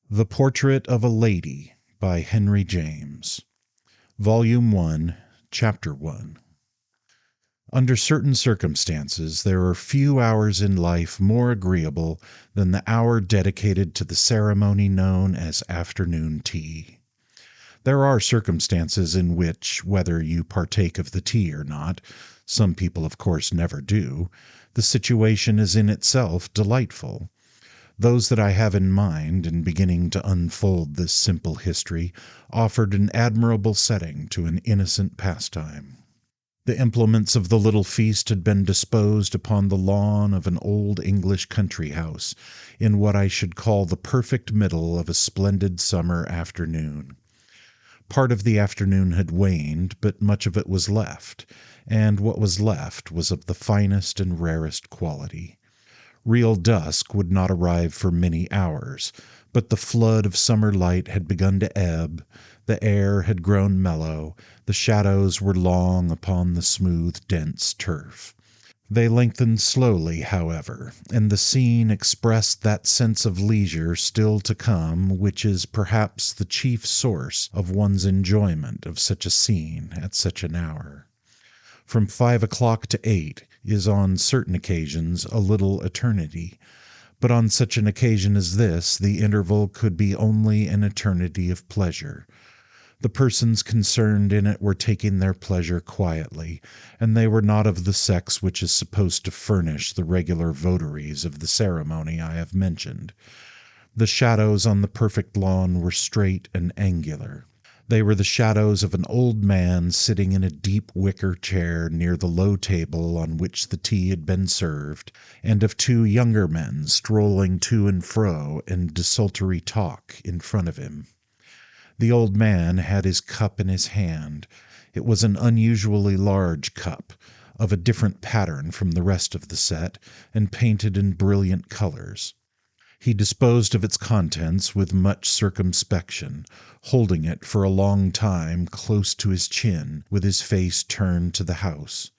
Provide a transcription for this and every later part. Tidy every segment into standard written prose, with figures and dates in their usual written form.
The Portrait of a Lady by Henry James. Volume 1, Chapter 1. Under certain circumstances there are few hours in life more agreeable than the hour dedicated to the ceremony known as afternoon tea. There are circumstances in which, whether you partake of the tea or not, some people of course never do, the situation is in itself delightful. Those that I have in mind in beginning to unfold this simple history offered an admirable setting to an innocent pastime. The implements of the little feast had been disposed upon the lawn of an old English country house, in what I should call the perfect middle of a splendid summer afternoon. Part of the afternoon had waned, but much of it was left, and what was left was of the finest and rarest quality. Real dusk would not arrive for many hours, but the flood of summer light had begun to ebb, the air had grown mellow, the shadows were long upon the smooth, dense turf. They lengthened slowly, however, and the scene expressed that sense of leisure still to come which is perhaps the chief source of one's enjoyment of such a scene at such an hour. From 5 o'clock to 8 is on certain occasions a little eternity, but on such an occasion as this the interval could be only an eternity of pleasure. The persons concerned in it were taking their pleasure quietly, and they were not of the sex which is supposed to furnish the regular votaries of the ceremony I have mentioned. The shadows on the perfect lawn were straight and angular. They were the shadows of an old man sitting in a deep wicker chair near the low table on which the tea had been served, and of two younger men strolling to and fro in desultory talk in front of him. The old man had his cup in his hand. It was an unusually large cup, of a different pattern from the rest of the set, and painted in brilliant colors. He disposed of its contents with much circumspection, holding it for a long time close to his chin, with his face turned to the house.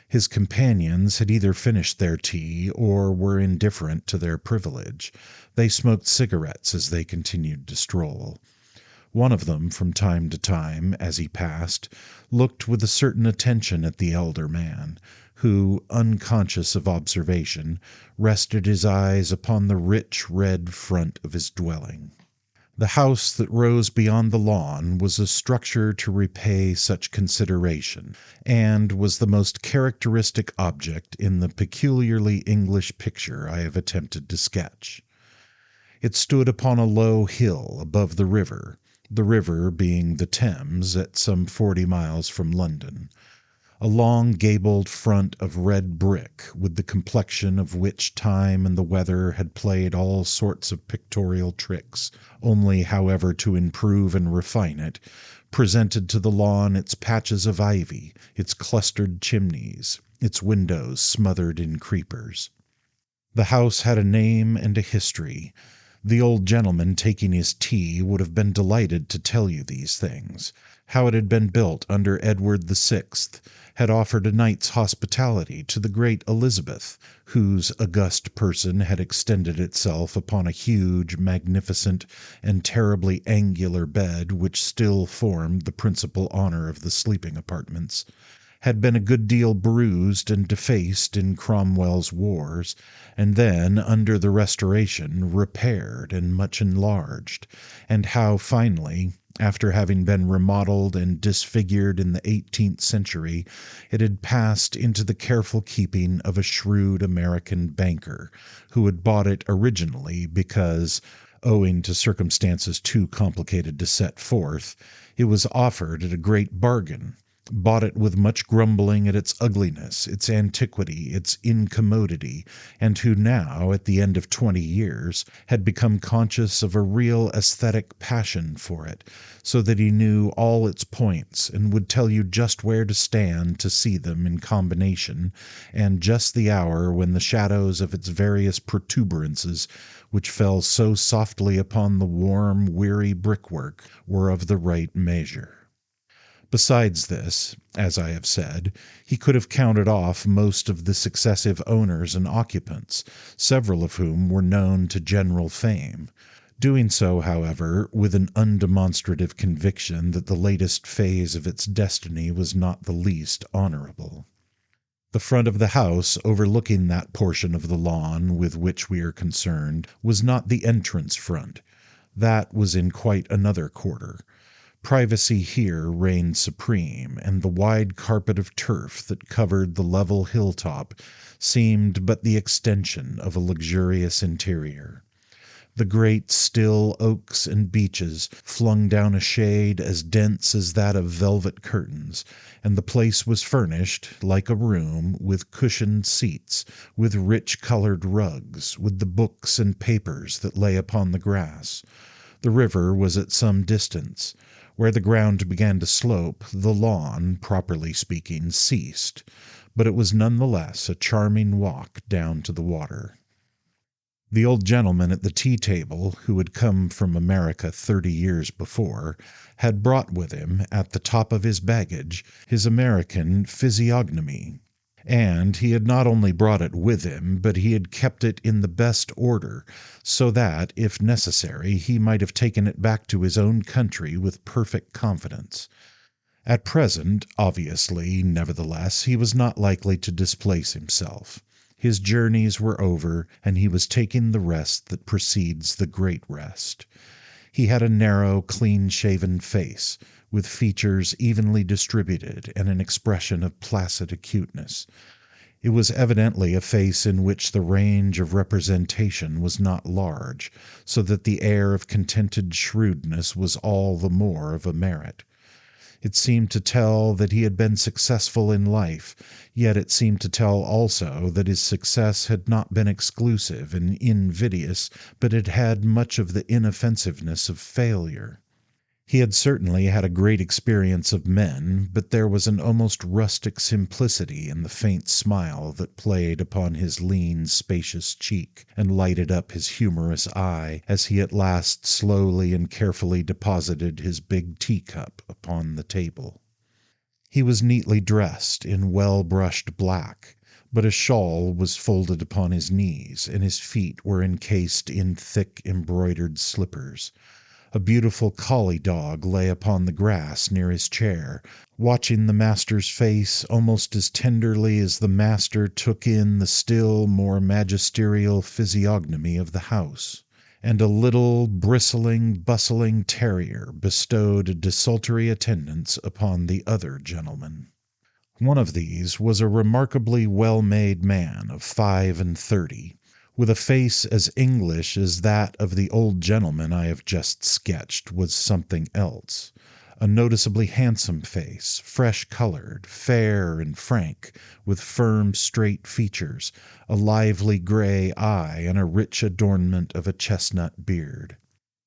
His companions had either finished their tea or were indifferent to their privilege. They smoked cigarettes as they continued to stroll. One of them, from time to time, as he passed, looked with a certain attention at the elder man, who, unconscious of observation, rested his eyes upon the rich red front of his dwelling. The house that rose beyond the lawn was a structure to repay such consideration, and was the most characteristic object in the peculiarly English picture I have attempted to sketch. It stood upon a low hill above the river being the Thames at some 40 miles from London. A long gabled front of red brick, with the complexion of which time and the weather had played all sorts of pictorial tricks, only however to improve and refine it, presented to the lawn its patches of ivy, its clustered chimneys, its windows smothered in creepers. The house had a name and a history. The old gentleman taking his tea would have been delighted to tell you these things. How it had been built under Edward VI, had offered a night's hospitality to the great Elizabeth, whose august person had extended itself upon a huge, magnificent, and terribly angular bed which still formed the principal honor of the sleeping apartments, had been a good deal bruised and defaced in Cromwell's wars, and then, under the Restoration, repaired and much enlarged, and how finally, after having been remodelled and disfigured in the 18th century, it had passed into the careful keeping of a shrewd American banker, who had bought it originally because, owing to circumstances too complicated to set forth, it was offered at a great bargain, bought it with much grumbling at its ugliness, its antiquity, its incommodity, and who now, at the end of 20 years, had become conscious of a real aesthetic passion for it, so that he knew all its points, and would tell you just where to stand to see them in combination, and just the hour when the shadows of its various protuberances, which fell so softly upon the warm, weary brickwork, were of the right measure. Besides this, as I have said, he could have counted off most of the successive owners and occupants, several of whom were known to general fame. doing so, however, with an undemonstrative conviction that the latest phase of its destiny was not the least honorable. The front of the house, overlooking that portion of the lawn with which we are concerned, was not the entrance front. That was in quite another quarter. Privacy here reigned supreme, and the wide carpet of turf that covered the level hilltop seemed but the extension of a luxurious interior. The great still oaks and beeches flung down a shade as dense as that of velvet curtains, and the place was furnished, like a room, with cushioned seats, with rich colored rugs, with the books and papers that lay upon the grass. The river was at some distance. Where the ground began to slope, the lawn, properly speaking, ceased, but it was none the less a charming walk down to the water. The old gentleman at the tea-table, who had come from America 30 years before, had brought with him, at the top of his baggage, his American physiognomy. And he had not only brought it with him, but he had kept it in the best order, so that, if necessary, he might have taken it back to his own country with perfect confidence. At present, obviously, nevertheless, he was not likely to displace himself. His journeys were over, and he was taking the rest that precedes the great rest. He had a narrow, clean-shaven face, with features evenly distributed and an expression of placid acuteness. It was evidently a face in which the range of representation was not large, so that the air of contented shrewdness was all the more of a merit. It seemed to tell that he had been successful in life, yet it seemed to tell also that his success had not been exclusive and invidious, but had had much of the inoffensiveness of failure. He had certainly had a great experience of men, but there was an almost rustic simplicity in the faint smile that played upon his lean, spacious cheek, and lighted up his humorous eye as he at last slowly and carefully deposited his big teacup upon the table. He was neatly dressed in well-brushed black, but a shawl was folded upon his knees, and his feet were encased in thick embroidered slippers. A beautiful collie dog lay upon the grass near his chair, watching the master's face almost as tenderly as the master took in the still more magisterial physiognomy of the house. And a little, bristling, bustling terrier bestowed a desultory attendance upon the other gentleman. One of these was a remarkably well-made man of 35, with a face as English as that of the old gentleman I have just sketched was something else. A noticeably handsome face, fresh-colored, fair and frank, with firm, straight features, a lively gray eye, and a rich adornment of a chestnut beard.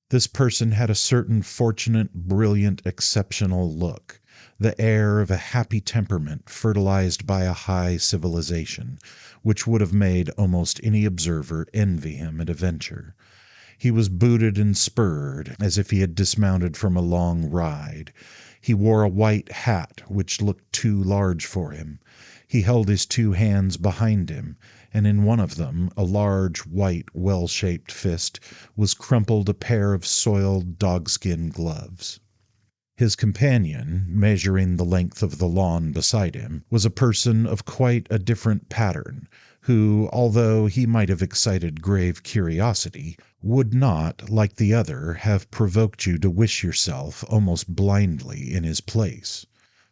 This person had a certain fortunate, brilliant, exceptional look, the air of a happy temperament fertilized by a high civilization, which would have made almost any observer envy him at a venture. He was booted and spurred, as if he had dismounted from a long ride. He wore a white hat which looked too large for him. He held his two hands behind him, and in one of them, a large, white, well-shaped fist, was crumpled a pair of soiled dogskin gloves. His companion, measuring the length of the lawn beside him, was a person of quite a different pattern, who, although he might have excited grave curiosity, would not, like the other, have provoked you to wish yourself almost blindly in his place.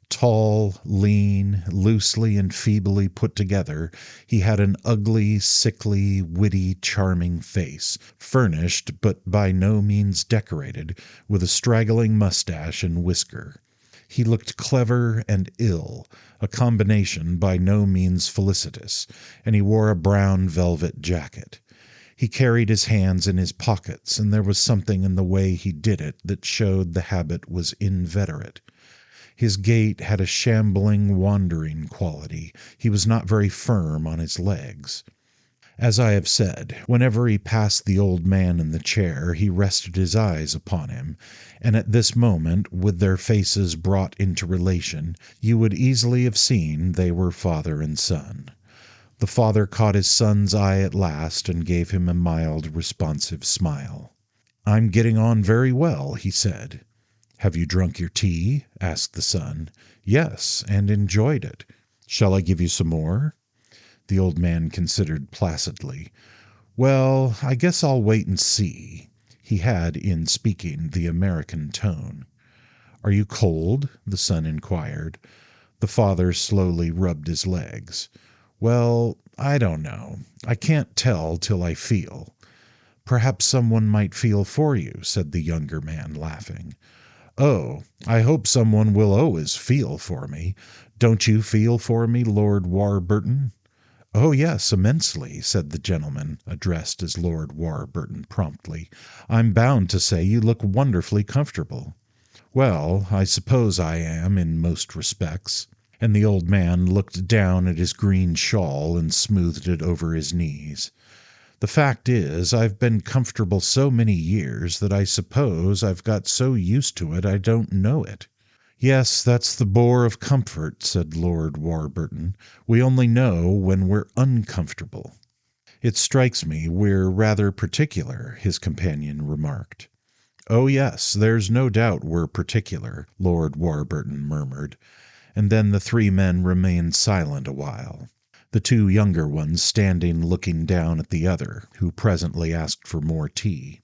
Tall, lean, loosely and feebly put together, he had an ugly, sickly, witty, charming face, furnished, but by no means decorated, with a straggling mustache and whisker. He looked clever and ill, a combination by no means felicitous, and he wore a brown velvet jacket. He carried his hands in his pockets, and there was something in the way he did it that showed the habit was inveterate. His gait had a shambling, wandering quality. He was not very firm on his legs. As I have said, whenever he passed the old man in the chair, he rested his eyes upon him, and at this moment, with their faces brought into relation, you would easily have seen they were father and son. The father caught his son's eye at last and gave him a mild, responsive smile. "I'm getting on very well," he said. "Have you drunk your tea?" asked the son. "Yes, and enjoyed it. Shall I give you some more?" The old man considered placidly. "Well, I guess I'll wait and see." He had, in speaking, the American tone. "Are you cold?" the son inquired. The father slowly rubbed his legs. "Well, I don't know. I can't tell till I feel." "Perhaps someone might feel for you," said the younger man, laughing. "Oh, I hope someone will always feel for me. Don't you feel for me, Lord Warburton?" "Oh, yes, immensely," said the gentleman addressed as Lord Warburton promptly. "I'm bound to say you look wonderfully comfortable." "Well, I suppose I am in most respects." And the old man looked down at his green shawl and smoothed it over his knees. "The fact is, I've been comfortable so many years that I suppose I've got so used to it I don't know it." "Yes, that's the bore of comfort," said Lord Warburton. "We only know when we're uncomfortable." "It strikes me we're rather particular," his companion remarked. "Oh, yes, there's no doubt we're particular," Lord Warburton murmured, and then the three men remained silent a while, the two younger ones standing looking down at the other, who presently asked for more tea.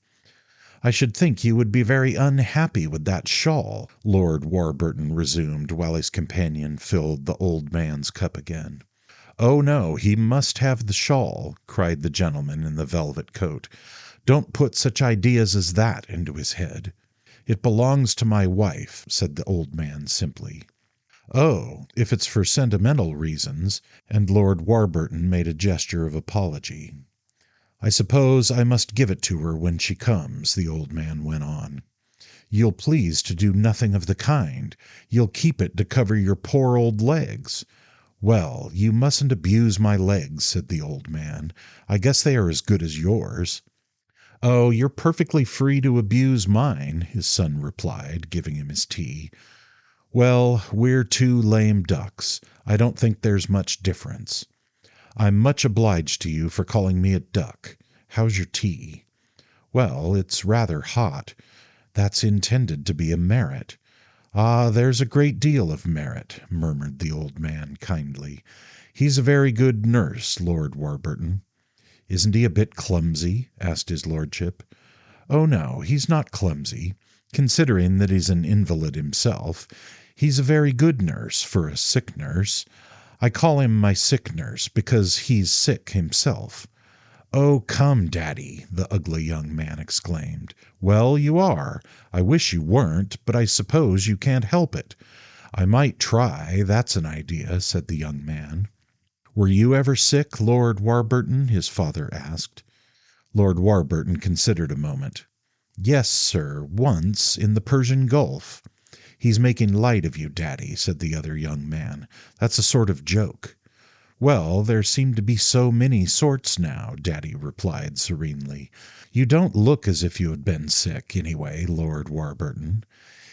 "I should think you would be very unhappy with that shawl," Lord Warburton resumed, while his companion filled the old man's cup again. "Oh, no, he must have the shawl," cried the gentleman in the velvet coat. "Don't put such ideas as that into his head." "It belongs to my wife," said the old man simply. "Oh, if it's for sentimental reasons," and Lord Warburton made a gesture of apology. "I suppose I must give it to her when she comes," the old man went on. "You'll please to do nothing of the kind. You'll keep it to cover your poor old legs." "Well, you mustn't abuse my legs," said the old man. "I guess they are as good as yours." "Oh, you're perfectly free to abuse mine," his son replied, giving him his tea. "Well, we're two lame ducks. I don't think there's much difference." "I'm much obliged to you for calling me a duck. How's your tea?" "Well, it's rather hot." "That's intended to be a merit." "Ah, there's a great deal of merit," murmured the old man kindly. "He's a very good nurse, Lord Warburton." "Isn't he a bit clumsy?" asked his lordship. "Oh, no, he's not clumsy. Considering that he's an invalid himself, he's a very good nurse for a sick nurse. I call him my sick nurse because he's sick himself." "Oh, come, Daddy!" the ugly young man exclaimed. "Well, you are. I wish you weren't, but I suppose you can't help it." "I might try, that's an idea," said the young man. "Were you ever sick, Lord Warburton?" his father asked. Lord Warburton considered a moment. "Yes, sir, once, in the Persian Gulf." "He's making light of you, Daddy," said the other young man. "That's a sort of joke." "Well, there seem to be so many sorts now," Daddy replied serenely. "You don't look as if you had been sick, anyway, Lord Warburton."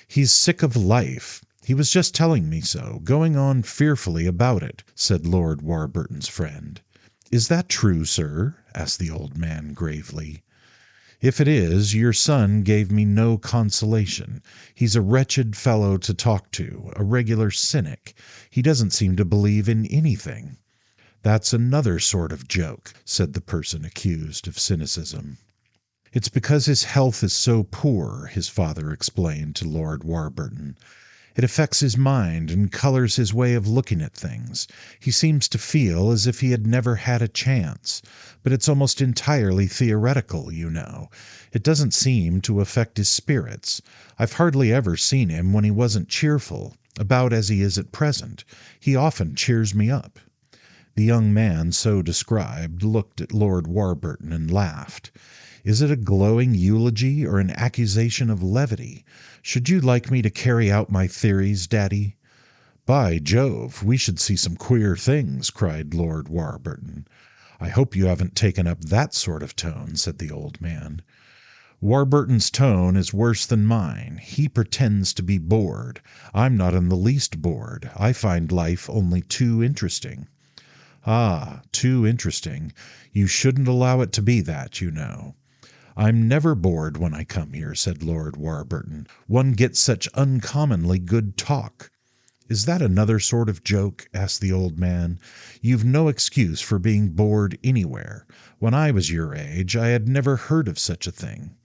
"He's sick of life. He was just telling me so, going on fearfully about it," said Lord Warburton's friend. "Is that true, sir?" asked the old man gravely. "If it is, your son gave me no consolation. He's a wretched fellow to talk to, a regular cynic. He doesn't seem to believe in anything." "That's another sort of joke," said the person accused of cynicism. "It's because his health is so poor," his father explained to Lord Warburton. "It affects his mind and colors his way of looking at things. He seems to feel as if he had never had a chance. But it's almost entirely theoretical, you know. It doesn't seem to affect his spirits. I've hardly ever seen him when he wasn't cheerful, about as he is at present. He often cheers me up." The young man so described looked at Lord Warburton and laughed. "Is it a glowing eulogy or an accusation of levity? Should you like me to carry out my theories, Daddy?" "By Jove, we should see some queer things," cried Lord Warburton. "I hope you haven't taken up that sort of tone," said the old man. "Warburton's tone is worse than mine. He pretends to be bored. I'm not in the least bored. I find life only too interesting." "Ah, too interesting. You shouldn't allow it to be that, you know." "I'm never bored when I come here," said Lord Warburton. "One gets such uncommonly good talk." "Is that another sort of joke?" asked the old man. "You've no excuse for being bored anywhere. When I was your age, I had never heard of such a thing."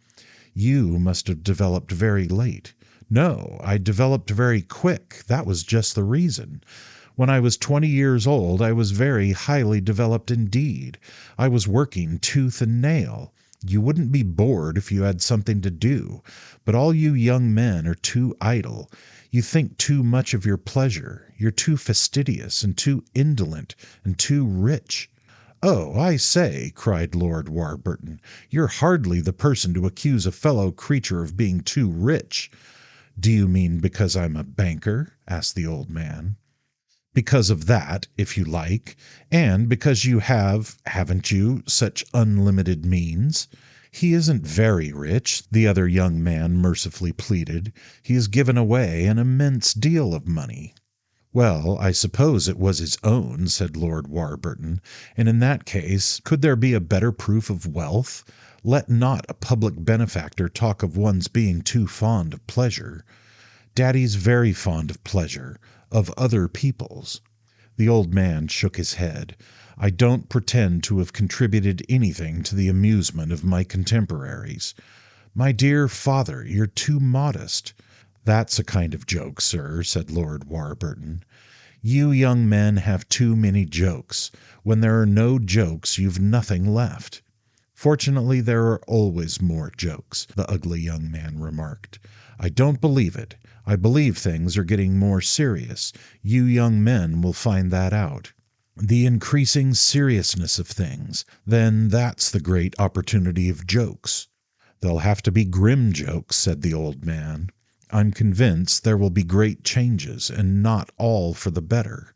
"You must have developed very late." "No, I developed very quick. That was just the reason. When I was 20 years old, I was very highly developed indeed. I was working tooth and nail. You wouldn't be bored if you had something to do. But all you young men are too idle. You think too much of your pleasure. You're too fastidious and too indolent and too rich." "Oh, I say," cried Lord Warburton, "you're hardly the person to accuse a fellow creature of being too rich." "Do you mean because I'm a banker?" asked the old man. "Because of that, if you like, and because you haven't you, such unlimited means?" "He isn't very rich," the other young man mercifully pleaded. "He has given away an immense deal of money." "Well, I suppose it was his own," said Lord Warburton, "and in that case, could there be a better proof of wealth? Let not a public benefactor talk of one's being too fond of pleasure." "Daddy's very fond of pleasure, of other people's." The old man shook his head. "I don't pretend to have contributed anything to the amusement of my contemporaries." "My dear father, you're too modest." "That's a kind of joke, sir," said Lord Warburton. "You young men have too many jokes. When there are no jokes, you've nothing left." "Fortunately, there are always more jokes," the ugly young man remarked. "I don't believe it. I believe things are getting more serious. You young men will find that out. The increasing seriousness of things, then that's the great opportunity of jokes." "There'll have to be grim jokes," said the old man. "I'm convinced there will be great changes, and not all for the better."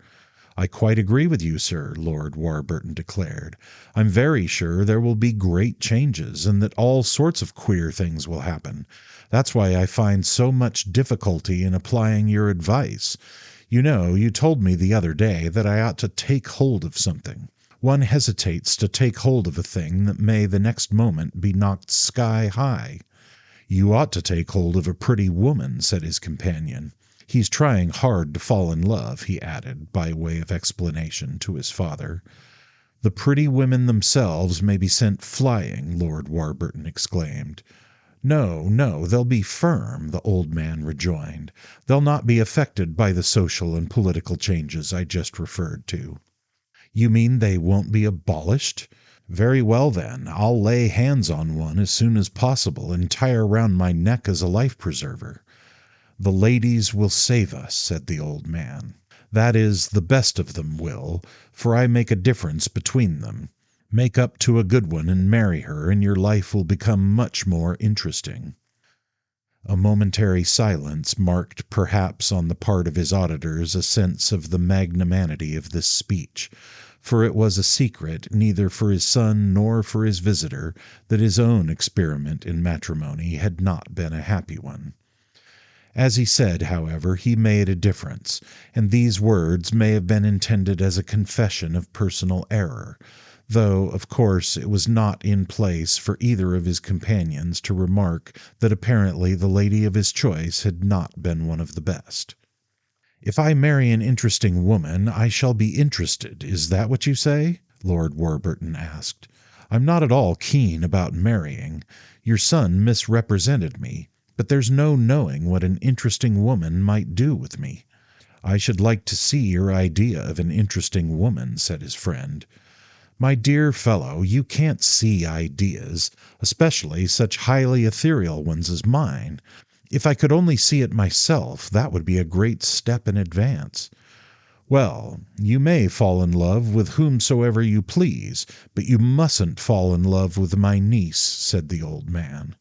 "I quite agree with you, sir," Lord Warburton declared. "I'm very sure there will be great changes, and that all sorts of queer things will happen. That's why I find so much difficulty in applying your advice. You know, you told me the other day that I ought to take hold of something. One hesitates to take hold of a thing that may the next moment be knocked sky high." "You ought to take hold of a pretty woman," said his companion. "He's trying hard to fall in love," he added, by way of explanation, to his father. "The pretty women themselves may be sent flying," Lord Warburton exclaimed. "No, no, they'll be firm," the old man rejoined. "They'll not be affected by the social and political changes I just referred to." "You mean they won't be abolished? Very well, then, I'll lay hands on one as soon as possible and tie her round my neck as a life preserver." "The ladies will save us," said the old man. "That is, the best of them will, for I make a difference between them. Make up to a good one and marry her, and your life will become much more interesting." A momentary silence marked perhaps on the part of his auditors a sense of the magnanimity of this speech, for it was a secret neither for his son nor for his visitor that his own experiment in matrimony had not been a happy one. As he said, however, he made a difference, and these words may have been intended as a confession of personal error, though, of course, it was not in place for either of his companions to remark that apparently the lady of his choice had not been one of the best. "If I marry an interesting woman, I shall be interested, is that what you say?" Lord Warburton asked. "I'm not at all keen about marrying. Your son misrepresented me. But there's no knowing what an interesting woman might do with me." "I should like to see your idea of an interesting woman," said his friend. "My dear fellow, you can't see ideas, especially such highly ethereal ones as mine. If I could only see it myself, that would be a great step in advance." "Well, you may fall in love with whomsoever you please, but you mustn't fall in love with my niece," said the old man.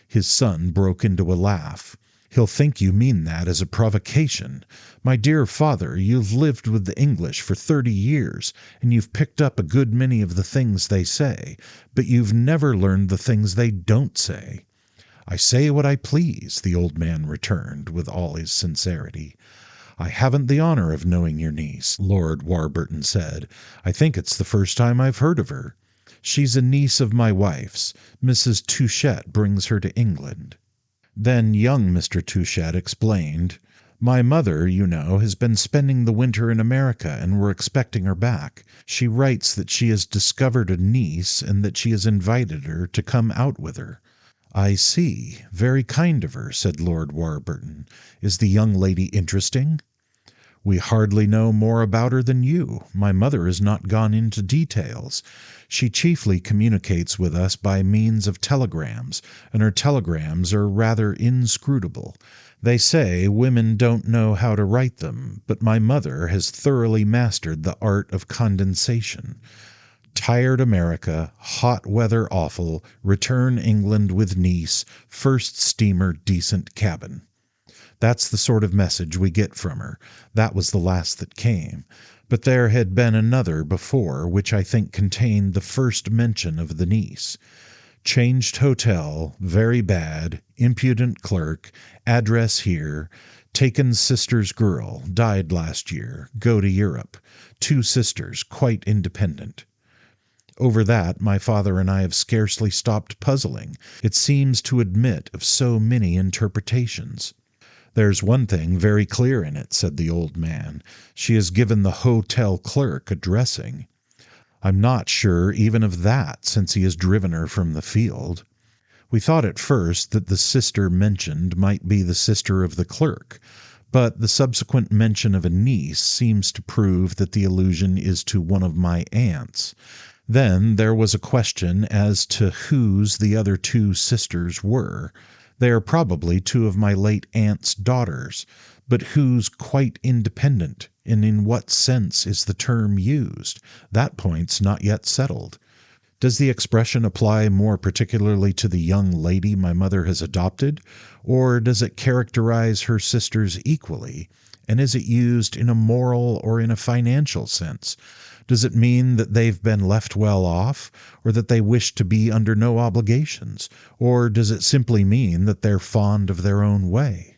His son broke into a laugh. "He'll think you mean that as a provocation. My dear father, you've lived with the English for 30 years, and you've picked up a good many of the things they say, but you've never learned the things they don't say." "I say what I please," the old man returned, with all his sincerity. "I haven't the honor of knowing your niece," Lord Warburton said. "I think it's the first time I've heard of her." She's a niece of my wife's. Mrs. Touchett brings her to England." Then young Mr. Touchett explained, "My mother, you know, has been spending the winter in America, and we're expecting her back. She writes that she has discovered a niece, and that she has invited her to come out with her." "I see. Very kind of her," said Lord Warburton. "Is the young lady interesting?" "We hardly know more about her than you. My mother has not gone into details. She chiefly communicates with us by means of telegrams, and her telegrams are rather inscrutable. They say women don't know how to write them, but my mother has thoroughly mastered the art of condensation. Tired America, hot weather awful, return England with niece, first steamer decent cabin. That's the sort of message we get from her. That was the last that came. But there had been another before, which I think contained the first mention of the niece. Changed hotel, very bad, impudent clerk, address here, taken sister's girl, died last year, go to Europe, 2 sisters, quite independent. Over that my father and I have scarcely stopped puzzling. It seems to admit of so many interpretations." "There's one thing very clear in it," said the old man. "She has given the hotel clerk a dressing." "I'm not sure even of that, since he has driven her from the field." "We thought at first that the sister mentioned might be the sister of the clerk, but the subsequent mention of a niece seems to prove that the allusion is to one of my aunts. Then there was a question as to whose the other 2 sisters were. They are probably 2 of my late aunt's daughters, but who's quite independent, and in what sense is the term used? That point's not yet settled. Does the expression apply more particularly to the young lady my mother has adopted, or does it characterize her sisters equally? And is it used in a moral or in a financial sense? Does it mean that they've been left well off, or that they wish to be under no obligations, or does it simply mean that they're fond of their own way?"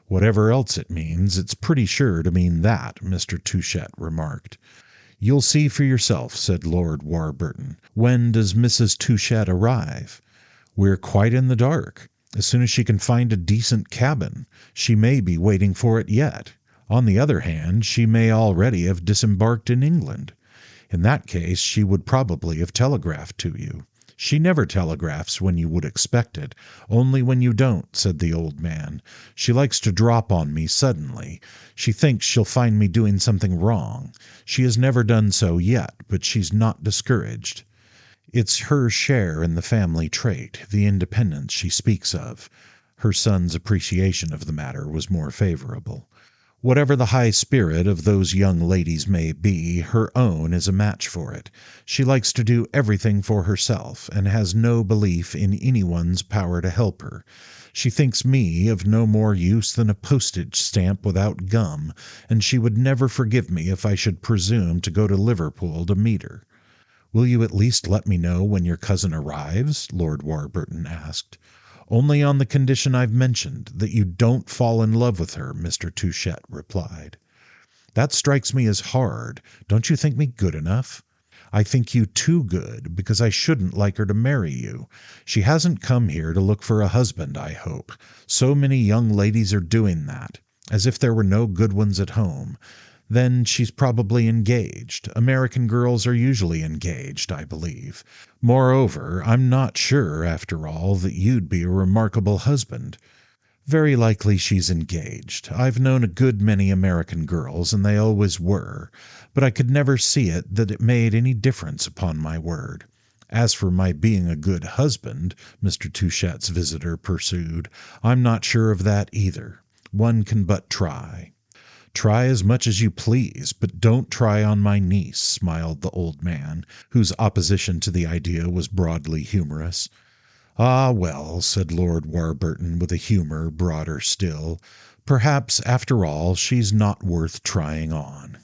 "Whatever else it means, it's pretty sure to mean that," Mr. Touchett remarked. "You'll see for yourself," said Lord Warburton. "When does Mrs. Touchett arrive?" "We're quite in the dark. As soon as she can find a decent cabin. She may be waiting for it yet. On the other hand, she may already have disembarked in England. In that case she would probably have telegraphed to you. She never telegraphs when you would expect it, only when you don't," said the old man. "She likes to drop on me suddenly. She thinks she'll find me doing something wrong. She has never done so yet, but she's not discouraged. It's her share in the family trait, the independence she speaks of." Her son's appreciation of the matter was more favorable. "Whatever the high spirit of those young ladies may be, her own is a match for it. She likes to do everything for herself, and has no belief in anyone's power to help her. She thinks me of no more use than a postage stamp without gum, and she would never forgive me if I should presume to go to Liverpool to meet her." "Will you at least let me know when your cousin arrives?" Lord Warburton asked. "Only on the condition I've mentioned, that you don't fall in love with her," Mr. Touchett replied. "That strikes me as hard. Don't you think me good enough?" "I think you too good, because I shouldn't like her to marry you. She hasn't come here to look for a husband, I hope. So many young ladies are doing that, as if there were no good ones at home. Then she's probably engaged. American girls are usually engaged, I believe. Moreover, I'm not sure, after all, that you'd be a remarkable husband." "Very likely she's engaged. I've known a good many American girls, and they always were, but I could never see it that it made any difference, upon my word. As for my being a good husband," Mr. Touchett's visitor pursued, "I'm not sure of that either. One can but try." "Try as much as you please, but don't try on my niece," smiled the old man, whose opposition to the idea was broadly humorous. "Ah, well," said Lord Warburton with a humour broader still, "perhaps, after all, she's not worth trying on."